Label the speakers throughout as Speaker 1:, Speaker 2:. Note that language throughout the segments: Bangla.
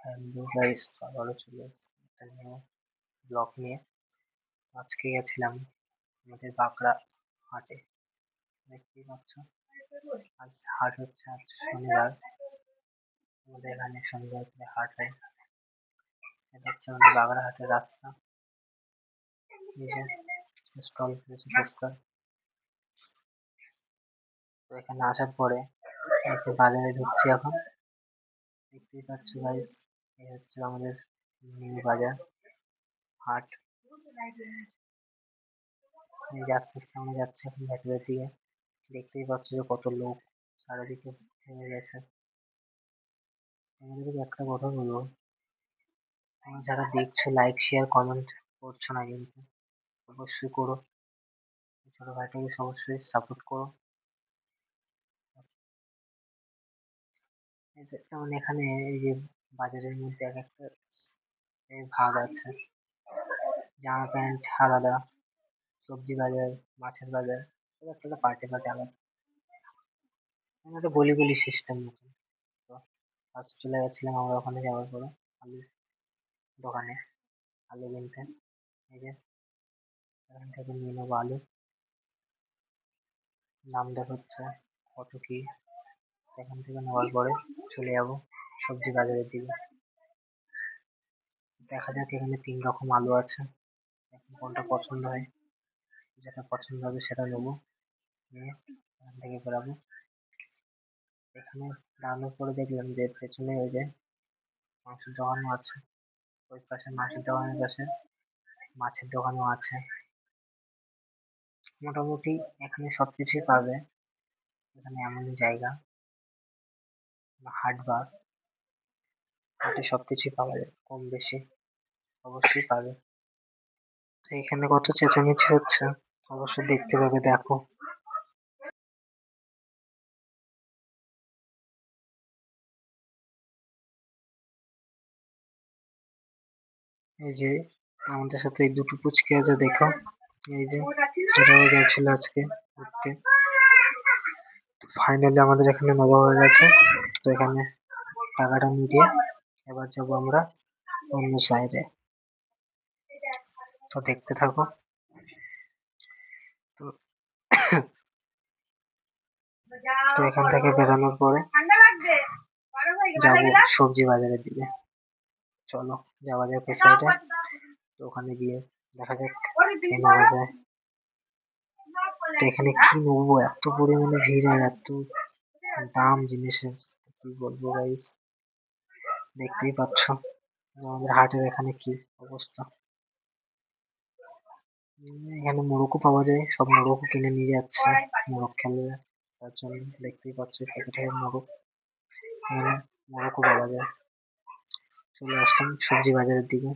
Speaker 1: হ্যালো গাইস, আবারও চলে এসেছি একটা নিউ ব্লগ নিয়ে। আজকে গেছিলাম আমাদের বাঁকড়া হাটে। দেখতেই পাচ্ছ, আজ হাট হচ্ছে, আজ শনিবার। আমাদের এখানে শনিবার করে হাট হয়। এটা হচ্ছে আমাদের বাগড়া হাটের রাস্তা। এই যে স্টল করেছে ফুচকার। তো এখানে আসার পরে এই যে বাজারে ঢুকছি এখন। দেখতেই পাচ্ছ গাইস, এই হচ্ছে আমাদের নিউ বাজার হাট। এই যে আস্তে আস্তে আমরা যাচ্ছি এখন ভেতরের দিকে। দেখতেই পাচ্ছ যে কত লোক চারিদিকে থেমে গেছে। তোমাদেরকে একটা কথা বলবো, তোমরা যারা দেখছো লাইক শেয়ার কমেন্ট করছো না, কিন্তু অবশ্যই করো। ছোট ভাইটাকে অবশ্যই সাপোর্ট করো। যেমন এখানে এই যে বাজারের মধ্যে এক একটা ভাগ আছে, জামা প্যান্ট আলাদা, সবজি বাজার, মাছের বাজার, সব একটা পার্টে পার্টে আলাদা। মানে একটা গলি গলি সিস্টেম মতো। তো ফার্স্ট চলে গেছিলাম আমরা ওখানে যাওয়ার পরে আলুর দোকানে আলু কিনতে। এই যে এখান থেকে নিয়ে নেবো আলু, দাম দেখাচ্ছে কত কি। এখান থেকে নেওয়ার পরে চলে যাবো সবজি বাজারের দিকে। দেখা যাক, এখানে 3 রকম আলু আছে, এখন কোনটা পছন্দ হয়। যেটা পছন্দ হবে সেটা নেবো, নিয়ে এখান থেকে বেরাবো। এখানে দাঁড়ানোর পরে দেখলাম যে পেছনে ওই যে মাংসের দোকানও আছে, ওই পাশে মাংসের দোকানের পাশে মাছের দোকানও আছে। মোটামুটি এখানে সবকিছুই পাবে। এখানে এমন জায়গা বা হাট বার, হাটে সবকিছুই পাওয়া যায় কম বেশি, অবশ্যই পাবে। তো এখানে কত চেঁচামেচি হচ্ছে, অবশ্যই দেখতে পাবে, দেখো। এই যে আমাদের সাথে এই দুটো পুচকে আছে, দেখো। এই যে এরাও গেছিল আজকে ঘুরতে। ফাইনালি আমাদের এখানে নেওয়া হয়ে গেছে। তো এখানে টাকাটা মিটিয়ে এবার যাবো আমরা অন্য সাইডে। তো দেখতে থাকো। তো তো এখান থেকে বেরানোর পরে যাবো সবজি বাজারের দিকে। চলো যাওয়া যাক ওই সাইডে। তো ওখানে গিয়ে দেখা যাক কি নেওয়া যায়। তো এখানে কি নেবো, এত পরিমাণে ভিড় আর এত দাম জিনিসের, কি বলবো গাইস, দেখতেই পাচ্ছ আমাদের হাটের এখানে কি অবস্থা। এখানে মোরগও পাওয়া যায়, সব মোরগও কিনে নিয়ে যাচ্ছে মোরগ খেলে, তার জন্য দেখতেই পাচ্ছ প্যাকেটের মোরগ। এখানে মোরগও পাওয়া যায়। চলে আসলাম সবজি বাজারের দিকে,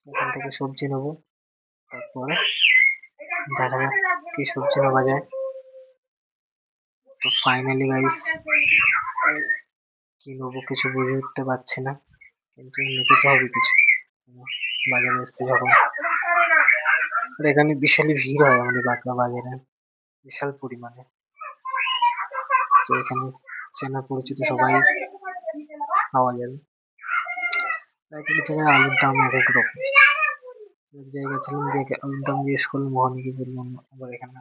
Speaker 1: এখান থেকে সবজি নেবো, তারপরে দেখা যাক কি সবজি নেওয়া যায়। তো ফাইনালি গাইস, কি নেবো কিছু বুঝে উঠতে পারছি না, কিন্তু নিতে তো হবে কিছু, বাজারে এসেছি যখন। আর এখানে বিশালই ভিড় হয় আমাদের বাঁকড়া বাজারে, বিশাল পরিমাণে। তো এখানে চেনা পরিচিত সবাই পাওয়া যাবে। এক এক জায়গায় আলুর দাম এক এক রকম। এক জায়গায় ছিলাম, যে আলুর দাম জিজ্ঞেস করলাম, ওখানে কি বললাম, আবার এখানে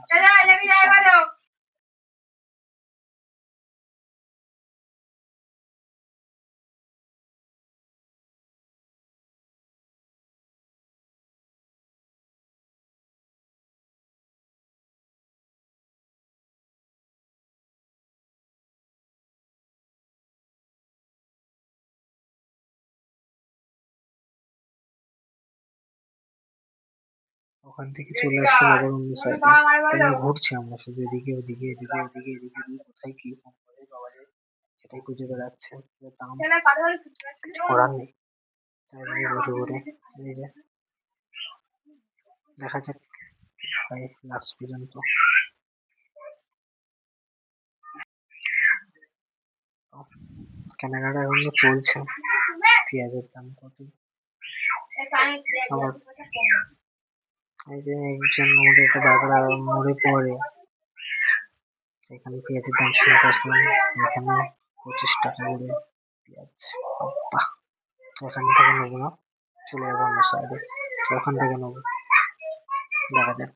Speaker 1: ওখান থেকে চলে আসলাম আবার অন্য সাইডে। তাই ঘুরছি আমরা শুধু এদিকে ওদিকে, এদিকে ওদিকে, এদিকে ওদিকে, কোথায় কি কম করে পাওয়া যায় সেটাই খুঁজে বেড়াচ্ছে। দাম কিছু করার নেই, চারিদিকে ঘুরে ঘুরে। এই যে দেখা যাক কি হয় লাস্ট পর্যন্ত। কেনাকাটা এখনো চলছে। পেঁয়াজের দাম কত, আবার এই যে একজন আমাদের একটা বাগড়া মোড়ে পড়ে, এখানে পেঁয়াজের দাম শুনতে আসলাম, এখানে 25 টাকা করে পেঁয়াজ, বাহ! এখান থেকে নেবো না, চলে যাবো অন্য সাইডে। ওখান থেকে নেবো, দেখা যাক।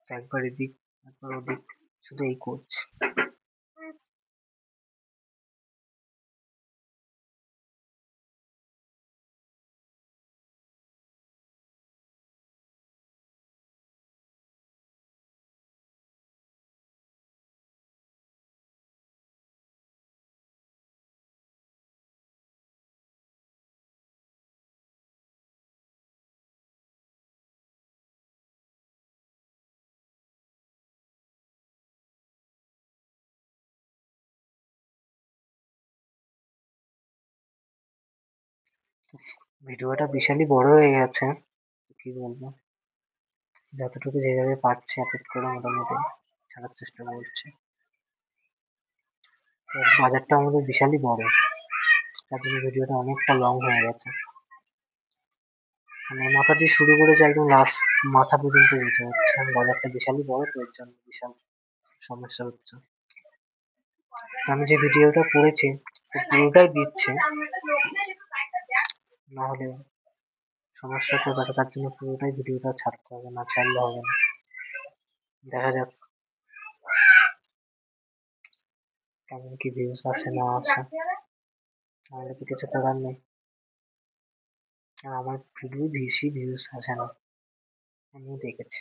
Speaker 1: একবার এদিক একবার ওদিক, শুধু এই করছে। ভিডিওটা বিশালই বড় হয়ে গেছে, কি বলবো। যতটুকু যেভাবে পারছি আপলোড করে মোটামুটি ছাড়ার চেষ্টা করছি। তো বাজারটা আমাদের বিশালই বড়, তার জন্য ভিডিওটা অনেকটা লং হয়ে গেছে। মানে মাথা দিয়ে শুরু করেছে, একদম লাস্ট মাথা পর্যন্ত যেতে হচ্ছে। বাজারটা বিশালই বড়, তো এর জন্য বিশাল সমস্যা হচ্ছে। আমি যে ভিডিওটা করেছি পুরোটাই দিচ্ছে, না হলে সমস্যা হতে পারে। তার জন্য পুরোটাই ভিডিওটা ছাড়তে হবে, না ছাড়লে হবে না। দেখা যাক কেমন কি ভিউজ আসে না আসে, তাহলে তো কিছু করার নেই। আর আমার ভিডিও বেশি ভিউজ আসে না, আমিও দেখেছি।